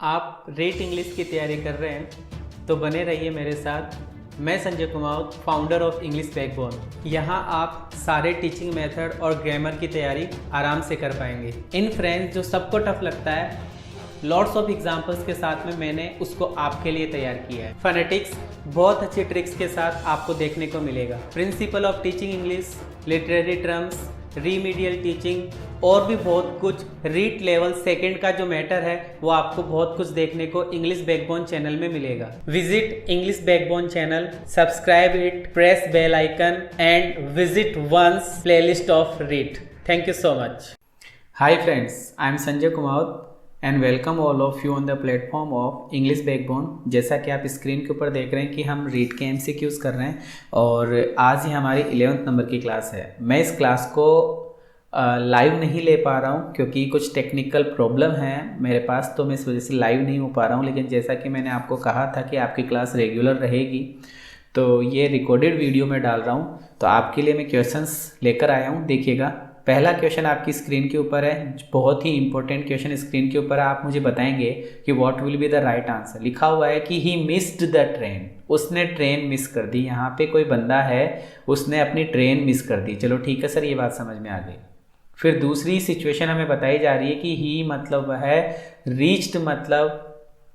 आप rate English की तैयारी कर रहे हैं तो बने रहिए मेरे साथ। मैं Sanjay Kumar, founder of English backbone. यहाँ आप सारे टीचिंग मेथड और ग्रामर की तैयारी आराम से कर पाएंगे। इन फ्रेंड्स जो सबको टफ लगता है, लॉट्स ऑफ एग्जाम्पल्स के साथ में मैंने उसको आपके लिए तैयार किया है। फोनेटिक्स बहुत अच्छी ट्रिक्स के साथ आपको देखने को मिलेगा। Principle of teaching English, literary terms, remedial teaching और भी बहुत कुछ। रीड लेवल सेकंड का जो मैटर है वो आपको बहुत कुछ देखने को इंग्लिश बैकबोन चैनल में मिलेगा। Visit English backbone channel, subscribe it, press bell icon and visit once playlist of read. Thank you so much. Hi friends, I am Sanjay Kumar and welcome all of you on the platform of English backbone. जैसा कि आप screen के ऊपर देख रहे हैं कि हम रीड के एमसीक्यूज कर रहे हैं और आज ही हमारी 11th नंबर की क्लास है। मैं इस क्लास को लाइव नहीं ले पा रहा हूं क्योंकि कुछ टेक्निकल प्रॉब्लम है मेरे पास, तो मैं इस वजह से लाइव नहीं हो पा रहा हूं। लेकिन जैसा कि मैंने आपको कहा था कि आपकी क्लास रेगुलर रहेगी, तो ये रिकॉर्डेड वीडियो में डाल रहा हूँ। तो आपके लिए मैं क्वेश्चंस लेकर आया हूँ। देखिएगा, पहला क्वेश्चन आपकी स्क्रीन के ऊपर है, बहुत ही इंपॉर्टेंट क्वेश्चन स्क्रीन के ऊपर है। आप मुझे बताएंगे कि what will be the right answer. लिखा हुआ है कि ही मिस्ड द ट्रेन, उसने ट्रेन मिस कर दी। यहाँ पे कोई बंदा है, उसने अपनी ट्रेन मिस कर दी। चलो ठीक है सर, ये बात समझ में आ गई। फिर दूसरी सिचुएशन हमें बताई जा रही है कि ही मतलब है रीच्ड, मतलब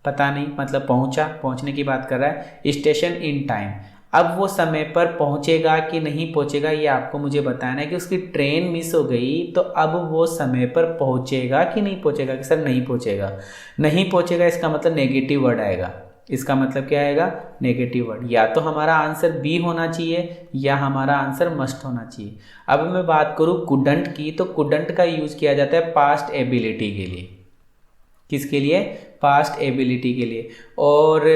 पता नहीं, मतलब पहुंचा, पहुंचने की बात कर रहा है। स्टेशन इन टाइम, अब वो समय पर पहुंचेगा कि नहीं पहुंचेगा ये आपको मुझे बताना है कि उसकी ट्रेन मिस हो गई, तो अब वो समय पर पहुंचेगा कि नहीं पहुंचेगा। कि सर नहीं पहुंचेगा। नहीं पहुंचेगा इसका मतलब नेगेटिव वर्ड आएगा। इसका मतलब क्या आएगा? Negative word. या तो हमारा आंसर बी होना चाहिए या हमारा आंसर मस्ट होना चाहिए। अब मैं बात करूं कुडंट की, तो कुडंट का यूज किया जाता है पास्ट एबिलिटी के लिए। किसके लिए? पास्ट एबिलिटी के लिए। और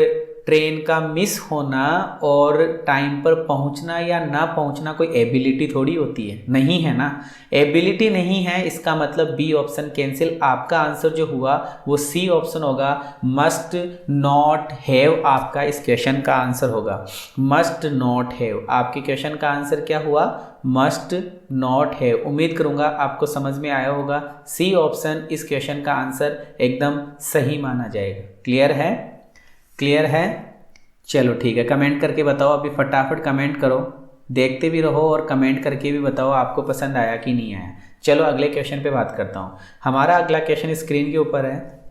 ट्रेन का मिस होना और टाइम पर पहुंचना या ना पहुंचना कोई एबिलिटी थोड़ी होती है, नहीं है ना। एबिलिटी नहीं है, इसका मतलब बी ऑप्शन कैंसिल। आपका आंसर जो हुआ वो सी ऑप्शन होगा। मस्ट नॉट हैव आपका इस क्वेश्चन का आंसर होगा। मस्ट नॉट हैव आपके क्वेश्चन का आंसर क्या हुआ? Must not have. उम्मीद करूंगा आपको समझ में आया होगा। सी ऑप्शन इस क्वेश्चन का आंसर एकदम सही माना जाएगा। क्लियर है? क्लियर है? चलो ठीक है, कमेंट करके बताओ। अभी फटाफट कमेंट करो, देखते भी रहो और कमेंट करके भी बताओ आपको पसंद आया कि नहीं आया। चलो अगले क्वेश्चन पे बात करता हूँ। हमारा अगला क्वेश्चन स्क्रीन के ऊपर है।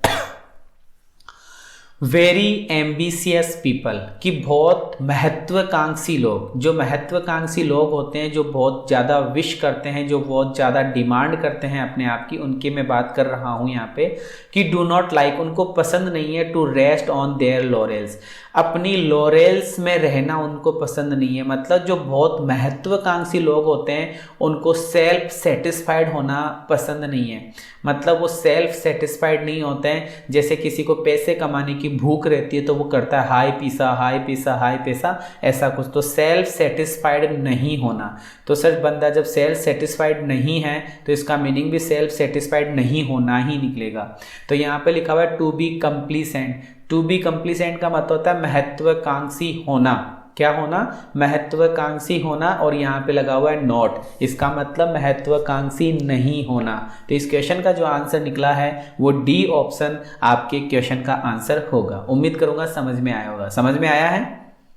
वेरी एम्बिशियस पीपल, कि बहुत महत्वाकांक्षी लोग। जो महत्वाकांक्षी लोग होते हैं, जो बहुत ज़्यादा विश करते हैं, जो बहुत ज़्यादा डिमांड करते हैं अपने आप की, उनकी मैं बात कर रहा हूँ यहाँ पे। कि डू नॉट लाइक, उनको पसंद नहीं है to rest on their laurels, अपनी लॉरेल्स में रहना उनको पसंद नहीं है। मतलब जो बहुत महत्वाकांक्षी लोग होते हैं उनको सेल्फ सेटिस्फाइड होना पसंद नहीं है। मतलब वो सेल्फ सेटिस्फाइड नहीं होते हैं। जैसे किसी को पैसे कमाने की भूख रहती है तो वो करता है हाई पैसा, हाई पैसा, हाई पैसा, ऐसा कुछ। तो सेल्फ सेटिस्फाइड नहीं होना। तो सर बंदा जब सेल्फ सेटिस्फाइड नहीं है तो इसका मीनिंग भी सेल्फ सेटिस्फाइड नहीं होना ही निकलेगा। तो यहाँ पे लिखा हुआ है टू बी कंप्लीसेंट। टू बी कंप्लीसेंट का मतलब होता है महत्वाकांक्षी होना। क्या होना? महत्वाकांक्षी होना। और यहाँ पे लगा हुआ है नॉट, इसका मतलब महत्वाकांक्षी नहीं होना। तो इस क्वेश्चन का जो आंसर निकला है वो डी ऑप्शन आपके क्वेश्चन का आंसर होगा। उम्मीद करूंगा समझ में आया होगा। समझ में आया है?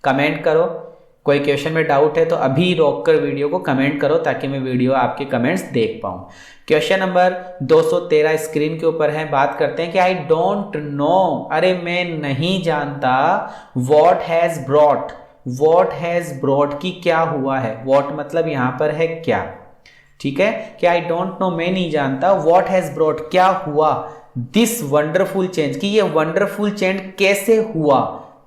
कमेंट करो। कोई क्वेश्चन में डाउट है तो अभी रोककर वीडियो को कमेंट करो ताकि मैं वीडियो आपके कमेंट्स देख पाऊँ। क्वेश्चन नंबर 213 स्क्रीन के ऊपर है। बात करते हैं कि आई डोंट नो, अरे मैं नहीं जानता। What has brought, what has brought की क्या हुआ है। व्हाट मतलब यहाँ पर है क्या, ठीक है। कि आई डोंट नो, मैं नहीं जानता। व्हाट हैज ब्रॉट, क्या हुआ। दिस वंडरफुल चेंज, कि ये वंडरफुल चेंज कैसे हुआ।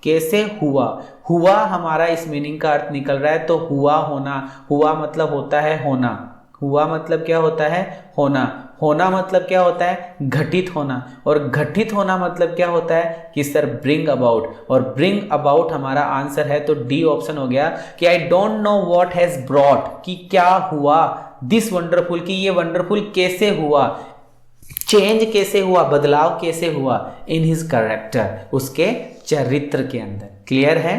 कैसे हुआ। हुआ हमारा इस मीनिंग का अर्थ निकल रहा है। तो हुआ होना, हुआ मतलब होता है होना। हुआ मतलब क्या होता है? होना। होना मतलब क्या होता है? घटित होना। और घटित होना मतलब क्या होता है? कि सर ब्रिंग अबाउट। और ब्रिंग अबाउट हमारा आंसर है। तो डी ऑप्शन हो गया कि I don't know what has brought, कि क्या हुआ। दिस वंडरफुल, कि ये वंडरफुल कैसे हुआ। चेंज कैसे हुआ, बदलाव कैसे हुआ। इन हिज कैरेक्टर, उसके चरित्र के अंदर। क्लियर है?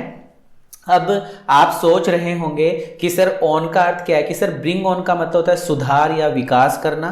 अब आप सोच रहे होंगे कि सर ऑन का अर्थ क्या है। कि सर ब्रिंग ऑन का मतलब होता है सुधार या विकास करना।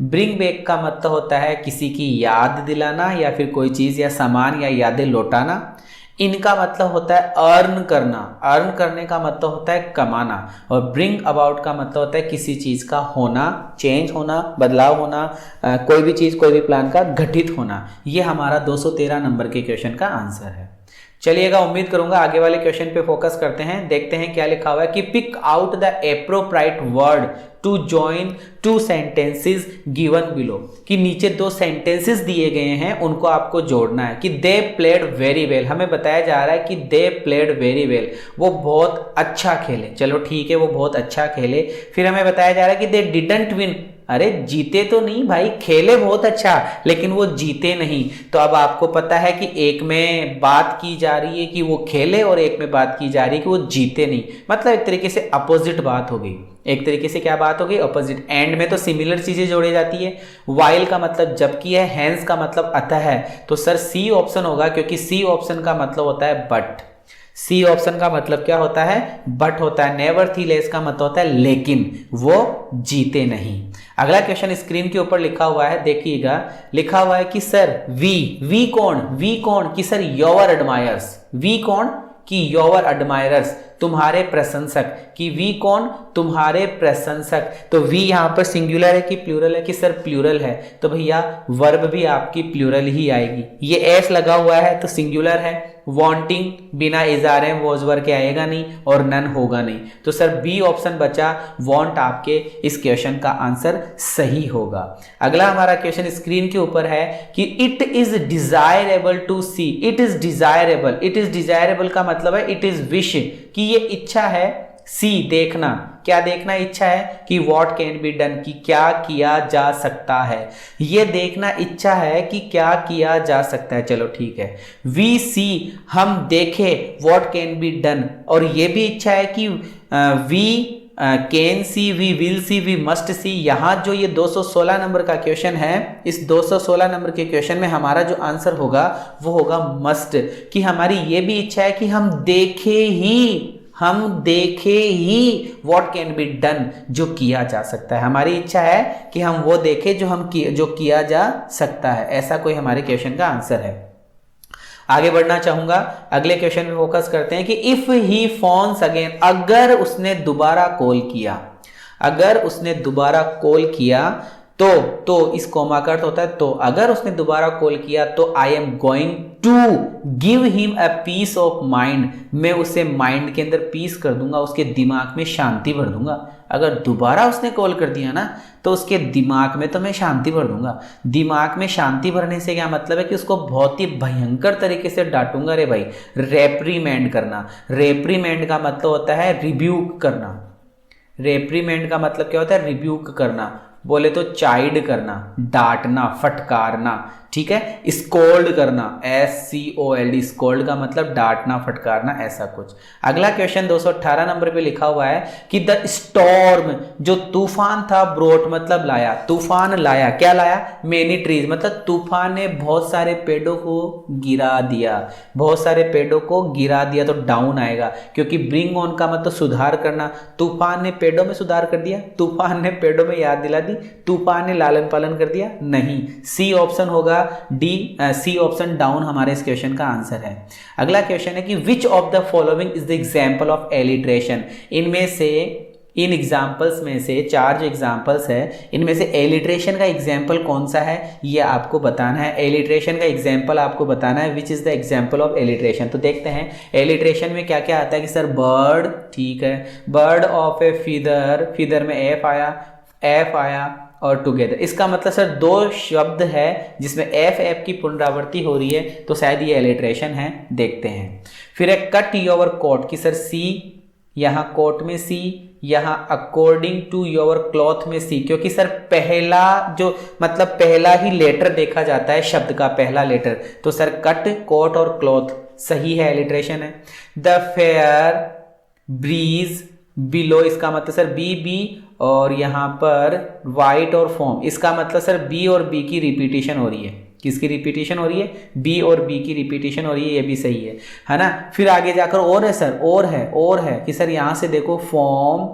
ब्रिंग बैक का मतलब होता है किसी की याद दिलाना या फिर कोई चीज़ या सामान या यादें लौटाना। इनका मतलब होता है अर्न करना, अर्न करने का मतलब होता है कमाना। और ब्रिंग अबाउट का मतलब होता है किसी चीज़ का होना, चेंज होना, बदलाव होना, कोई भी चीज़, कोई भी प्लान का घटित होना। ये हमारा 213 नंबर के क्वेश्चन का आंसर है। चलिएगा, उम्मीद करूंगा आगे वाले क्वेश्चन पे फोकस करते हैं। देखते हैं क्या लिखा हुआ है कि pick out the appropriate word to join two sentences given below, कि नीचे दो सेंटेंसेस दिए गए हैं उनको आपको जोड़ना है। कि दे प्लेड वेरी वेल, हमें बताया जा रहा है कि दे प्लेड वेरी वेल, वो बहुत अच्छा खेले। चलो ठीक है, वो बहुत अच्छा खेले। फिर हमें बताया जा रहा है कि दे डिडंट विन, अरे जीते तो नहीं भाई, खेले बहुत अच्छा लेकिन वो जीते नहीं। तो अब आपको पता है कि एक में बात की जा रही है कि वो खेले और एक में बात की जा रही है कि वो जीते नहीं, मतलब एक तरीके से अपोजिट बात हो गई। एक तरीके से क्या बात हो गई, अपोजिट। एंड में तो सिमिलर चीजें जोड़ी जाती है। वाइल का मतलब जबकि है, हैंस का मतलब अतः है। तो सर सी ऑप्शन होगा, क्योंकि सी ऑप्शन का मतलब होता है बट। सी ऑप्शन का मतलब क्या होता है, बट होता है। नेवर थी लेस का मतलब होता है लेकिन, वो जीते नहीं। अगला क्वेश्चन स्क्रीन के ऊपर लिखा हुआ है, देखिएगा। लिखा हुआ है कि सर वी कौन, कि सर योर एडमायर्स। वी कौन, कि योर एडमायरर्स, तुम्हारे प्रशंसक। कि वी कौन, तुम्हारे प्रशंसक। तो वी यहां पर सिंगुलर है कि प्लूरल है, कि सर प्लूरल है। तो भैया वर्ब भी आपकी प्लूरल ही आएगी। ये एस लगा हुआ है तो सिंगुलर है। वांटिंग बिना इजारे वॉज वर्ब के आएगा नहीं, और नन होगा नहीं। तो सर बी ऑप्शन बचा, वांट, आपके इस क्वेश्चन का आंसर सही होगा। अगला हमारा क्वेश्चन स्क्रीन के ऊपर है कि it is desirable to see. It is desirable, it is desirable का मतलब है इट इज विश, कि ये इच्छा है। सी देखना, क्या देखना इच्छा है, कि व्हाट कैन बी डन, कि क्या किया जा सकता है। ये देखना इच्छा है कि क्या किया जा सकता है। चलो ठीक है। वी सी, हम देखे व्हाट कैन बी डन, और ये भी इच्छा है कि we can see, we will see, we must see. यहां जो ये 216 नंबर का क्वेश्चन है, इस 216 नंबर के क्वेश्चन में हमारा जो आंसर होगा वो होगा मस्ट। कि हमारी ये भी इच्छा है कि हम देखे ही व्हाट कैन बी डन, जो किया जा सकता है। हमारी इच्छा है कि हम वो देखें जो किया जा सकता है। ऐसा कोई हमारे क्वेश्चन का आंसर है। आगे बढ़ना चाहूंगा, अगले क्वेश्चन में फोकस करते हैं कि इफ ही फोन्स अगेन, अगर उसने दोबारा कॉल किया, अगर उसने दोबारा कॉल किया तो इस कोमा का अर्थ होता है तो। अगर उसने दोबारा कॉल किया तो I am going to give him a piece of mind, मैं उसे माइंड के अंदर पीस कर दूंगा, उसके दिमाग में शांति भर दूंगा। अगर दोबारा उसने कॉल कर दिया ना तो उसके दिमाग में तो मैं शांति भर दूंगा। दिमाग में शांति भरने से क्या मतलब है कि उसको बहुत ही भयंकर तरीके से डांटूंगा। रे भाई, रेप्रीमेंड करना। रेप्रीमेंड का मतलब होता है रिब्यूक करना। रेप्रीमेंड का मतलब क्या होता है, रिब्यूक करना। बोले तो चाइड करना, डांटना, फटकारना। ठीक है। स्कोल्ड करना, SCOLD, स्कोल्ड का मतलब डांटना, फटकारना, ऐसा कुछ। अगला क्वेश्चन 218 नंबर पे लिखा हुआ है कि द स्टॉर्म, जो तूफान था, ब्रोट मतलब लाया, तूफान लाया। क्या लाया, मेनी ट्रीज, मतलब तूफान ने बहुत सारे पेड़ों को गिरा दिया। बहुत सारे पेड़ों को गिरा दिया तो डाउन आएगा, क्योंकि ब्रिंग ऑन का मतलब सुधार करना। तूफान ने पेड़ों में सुधार कर दिया, तूफान ने पेड़ों में याद दिला दी, तूफान ने लालन पालन कर दिया, नहीं। सी ऑप्शन होगा डी, सी ऑप्शन डाउन हमारे इस क्वेश्चन का आंसर है। अगला क्वेश्चन है कि which of the following is the example of alliteration. इनमें से, इन एग्जाम्पल्स में से, चार जो एग्जाम्पल्स है इनमें से एलिट्रेशन का एग्जाम्पल कौन सा है ये आपको बताना है। एलिट्रेशन का एग्जाम्पल आपको बताना है, which is the example of alliteration. तो देखते हैं एलिट्रेशन में क्या क्या आता है कि सर बर्ड, ठीक है, bird of A feather, feather में एफ आया और टुगेदर। इसका मतलब सर दो शब्द है जिसमें एफ की पुनरावृत्ति हो रही है, तो शायद ये एलिट्रेशन है। देखते हैं। फिर है कट योर कोट, की सर सी, यहाँ कोट में सी, यहाँ अकॉर्डिंग टू योर क्लॉथ में सी, क्योंकि सर पहला जो मतलब पहला ही लेटर देखा जाता है शब्द का, पहला लेटर। तो सर कट, कोट और क्लॉथ सही है, एलिट्रेशन है। द फेयर ब्रीज बिलो, इसका मतलब सर बी और यहाँ पर वाइट और फॉर्म, इसका मतलब सर बी और बी की रिपीटिशन हो रही है। किसकी रिपीटिशन हो रही है, बी और बी की रिपीटिशन हो रही है, ये भी सही है ना। फिर आगे जाकर और है सर, और है कि सर यहाँ से देखो फॉर्म,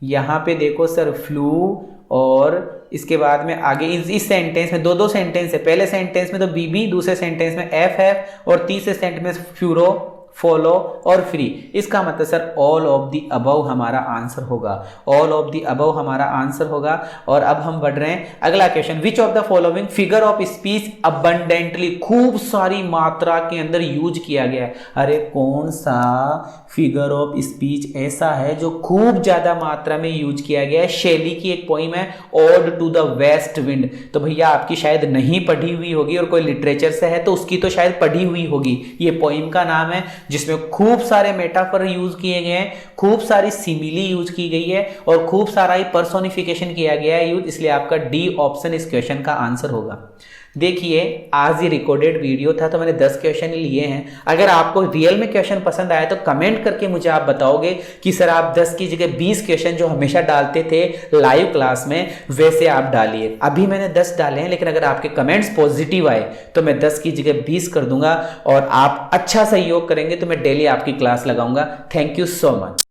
यहाँ पे देखो सर फ्लू और इसके बाद में आगे इस सेंटेंस में दो सेंटेंस है, पहले सेंटेंस में तो बी, दूसरे सेंटेंस में एफ और तीसरे सेंटेंस में फ्यूरो, फॉलो और फ्री। इसका मतलब sir all of the above हमारा आंसर होगा, ऑल ऑफ द अबव हमारा आंसर होगा। और अब हम बढ़ रहे हैं अगला question, which of the following figure of speech abundantly, खूब सारी मात्रा के अंदर यूज किया गया है। अरे कौन सा फिगर ऑफ स्पीच ऐसा है जो खूब ज्यादा मात्रा में यूज किया गया है? शैली की एक पोइम है ode to the west wind, तो भैया आपकी शायद नहीं पढ़ी हुई होगी और कोई लिटरेचर से है तो उसकी तो शायद पढ़ी हुई होगी। ये पोइम का नाम है जिसमें खूब सारे मेटाफर यूज किए गए हैं, खूब सारी सिमिली यूज की गई है और खूब सारा ही पर्सोनिफिकेशन किया गया है यूज, इसलिए आपका डी ऑप्शन इस क्वेश्चन का आंसर होगा। देखिए आज ये रिकॉर्डेड वीडियो था तो मैंने 10 क्वेश्चन लिए हैं। अगर आपको रियल में क्वेश्चन पसंद आया तो कमेंट करके मुझे आप बताओगे कि सर आप 10 की जगह 20 क्वेश्चन जो हमेशा डालते थे लाइव क्लास में वैसे आप डालिए। अभी मैंने 10 डाले हैं, लेकिन अगर आपके कमेंट्स पॉजिटिव आए तो मैं 10 की जगह 20 कर दूंगा और आप अच्छा सहयोग करेंगे तो मैं डेली आपकी क्लास लगाऊंगा। Thank you so much.